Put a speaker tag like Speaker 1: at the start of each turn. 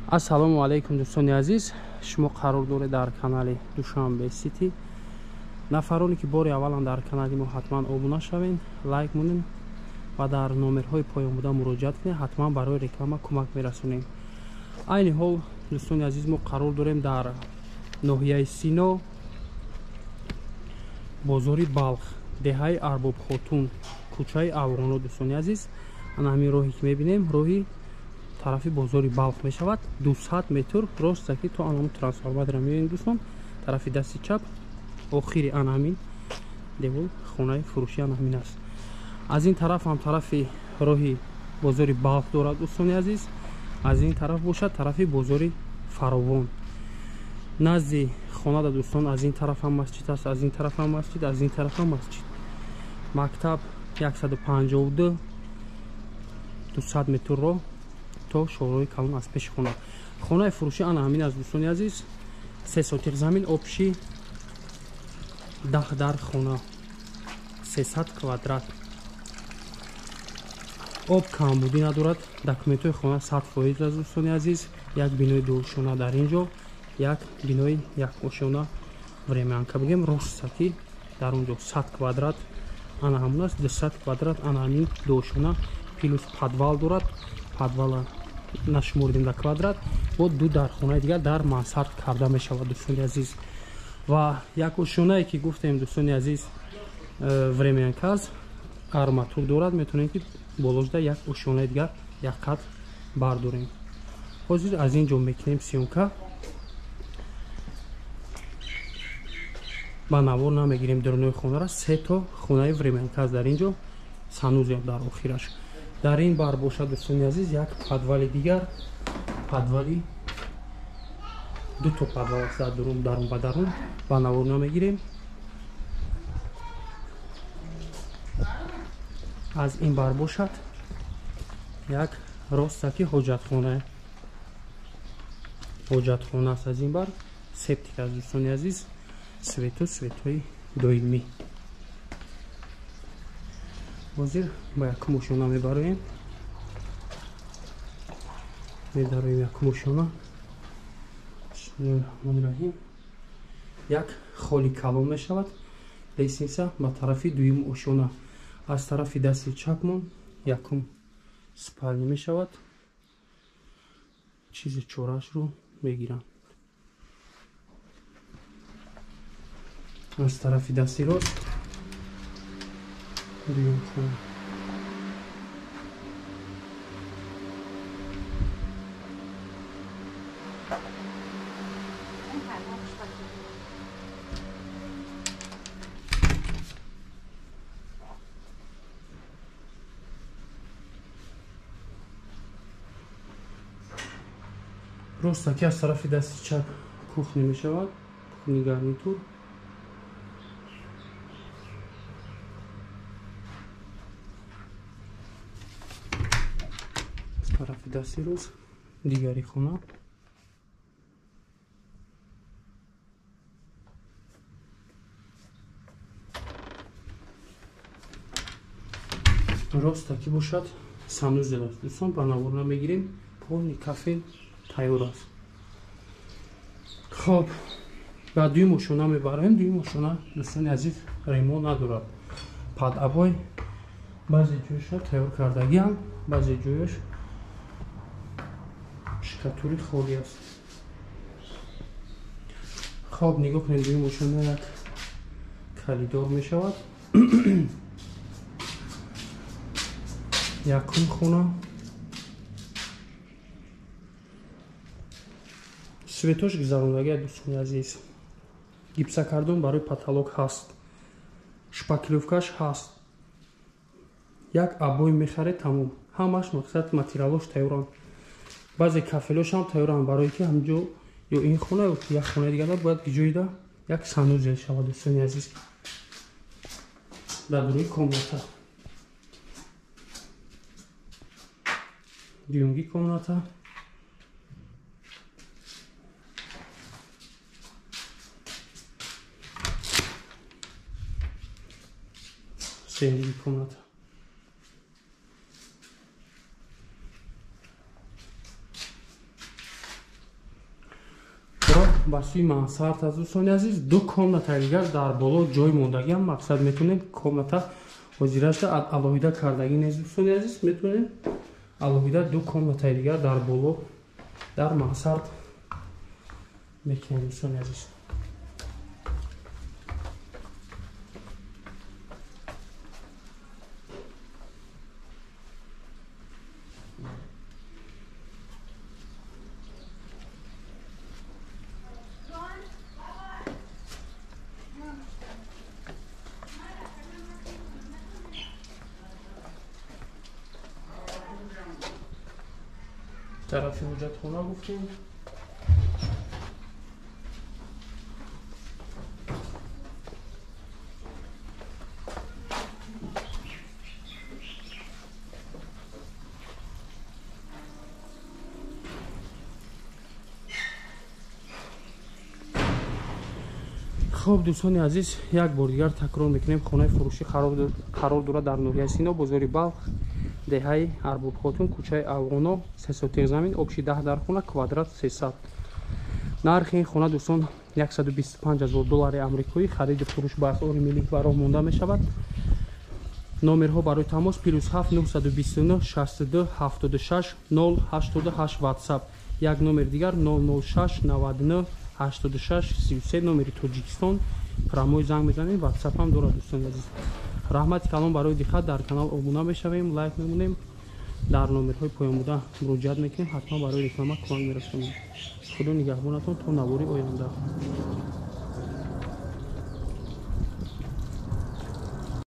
Speaker 1: Ассалому алайкум дӯстони азиз, шумо қарор доред дар канали Душанбе Сити. Нафароне ки бори аввалан дар канали мо ҳатман обуна шавен, лайк мунем ва дар номерҳои поёнбуда муроҷиат кунед, ҳатман барои реклама кӯмак мерасонем. Айни ҳол дӯстони азиз, мо қарор дорем дар ноҳияи Сино, бозори Балх, деҳаи Арбобхотун, кӯчаи Афғоно. Дӯстони азиз, ана ҳамин роҳе ки мебинем, роҳи тарафи бозори Балх мешавад. 200 метр ростаки то ана трансформатора мебинем дӯстон. Тарафи дасти чап охири ана ҳамин девол хонаи фурӯши ана ҳамин аст. Аз ин тараф ҳам тарафи роҳи бозори Балх дорад дӯстони азиз. Аз ин тараф бошад тарафи бозори Фаровон. назди хонада дӯстон, аз ин тараф ҳам масҷид аст, аз ин тараф ҳам масҷид, аз ин тараф ҳам масҷид. Мактаб 152 200 метр роҳ то шоҳроҳи калон аз пеши хона. Хонаи фурӯшӣ ана ҳамин аст дӯстони азиз. 3 сотиқ замин, обши 10 дар хона, 300 квадрат. об камбудӣ надорад. Документҳои хона 100% аст дӯстони азиз. Як бинои дуошона дар ин ҷо, як бинои якошона времянка. Бигем ростаки дар он ҷо 100 квадрат ана ҳамон аст. 200 квадрат ана ҳамин дуошона плюс подвал дорад. подвала нашумурдем дар квадрат. бо ду дархонаи дигар дар мансард карда мешавад дӯстони азиз. ва як ошонае ки гуфтем дӯстони азиз времянка аст, арматур дорад. метавонем ки болошда як ошонаи дигар як қат бардорем. ҳозир аз ин ҷо мекунем сиёмка. ба навор намегирем дурнои хонара. 3 то хонаи времянка аст дар ин ҷо. санузел дар охираш. дар ин бар бошад дӯстони азиз як подвали дигар. подвали ду то подвал аст дар дарун ба дарун. ба навор намегирем. аз ин бар бошад як ростаки ҳоҷатхона. ҳоҷатхона аст аз ин бар. септик аст дӯстони азиз. светои доимӣ. ҳозир ба якум ошона мебароем. медароем якум ошона. бисмиллаҳирроҳмонирроҳим. як холи калон мешавад. лесница ба тарафи дуюм ошона. аз тарафи дасти чапмон якум спални мешавад. чизи чорашро мегирам. аз тарафи дасти рост дуюм хона. ростаки аз тарафи дасти чап кухня мешавад. кухни гарнитур. аз тарафи дасти рост дигари хона. ростаки бошад санузел аст дӯстон. ба навор намегирем. полни кафел тайёр аст. хоб ба дуюм ошона мебароем. дуюм ошона дӯстони азиз ремонт надорад. падъабой баъзе ҷояша тайёр кардагиам, баъзе ҷояш шикатури холи аст. хоб нигоҳ кунед, дуюм ошона як калидор мешавад. якум хона. светош гузарондагия дӯстони азиз. гипсокардон барои потолок ҳаст. шпаклёвкаш ҳаст. як абой мехаред тамом. ҳамаш мақсад материалош тайёранд. баъзе кафелошам тайёранд барое ки ҳамҷо ё ин хона ё як хонаи дигар бояд биҷоида як санузел шавад дӯстони азиз. дар дуруи комната дуюмги комната. сеюмги комната. ҳозира ба сӯи мансард аст дӯстони азиз. Ду комнатаи дигар дар боло ҷой мондагиам. Мақсад метавонем комната ҳозирашда алоҳида кардагӣ нест дӯстони азиз. Метавонем алоҳида ду комнатаи дигар дар боло дар мансард мекунем дӯстони азиз. طرف حجتخانه گفتیم. خب دوستان عزیز، یک بار دیگر تکرار میکنیم خانه فروشی قرار دارد در ناحیه سینا، بازار بلخ، دهه ارباب خاتون، کوچه افغانو، 3 سوتیق زمین، آبشی 10 در خانه، کوادرات 300. نرخ این خانه دوستان 125,000 دلار آمریکایی. خرید فروش به اسعار ملی و راه مانده می شود. نمرها برای تماس +7 929 62 76 088 واتساپ. یک نمر دیگر 006 99 86 33 نمری توجیکستان. پراموی زنگ میزنیم. واتساپ هم دارد دوستان عزیز. رحمت کلام برای دقت در کانال ابونه میشویم، لایک میمونیم، در نمرهای پایان بوده مراجعت میکنیم. حتما برای رکلام کمک میرسونیم. خدا نگهبانتون تا نواری آینده.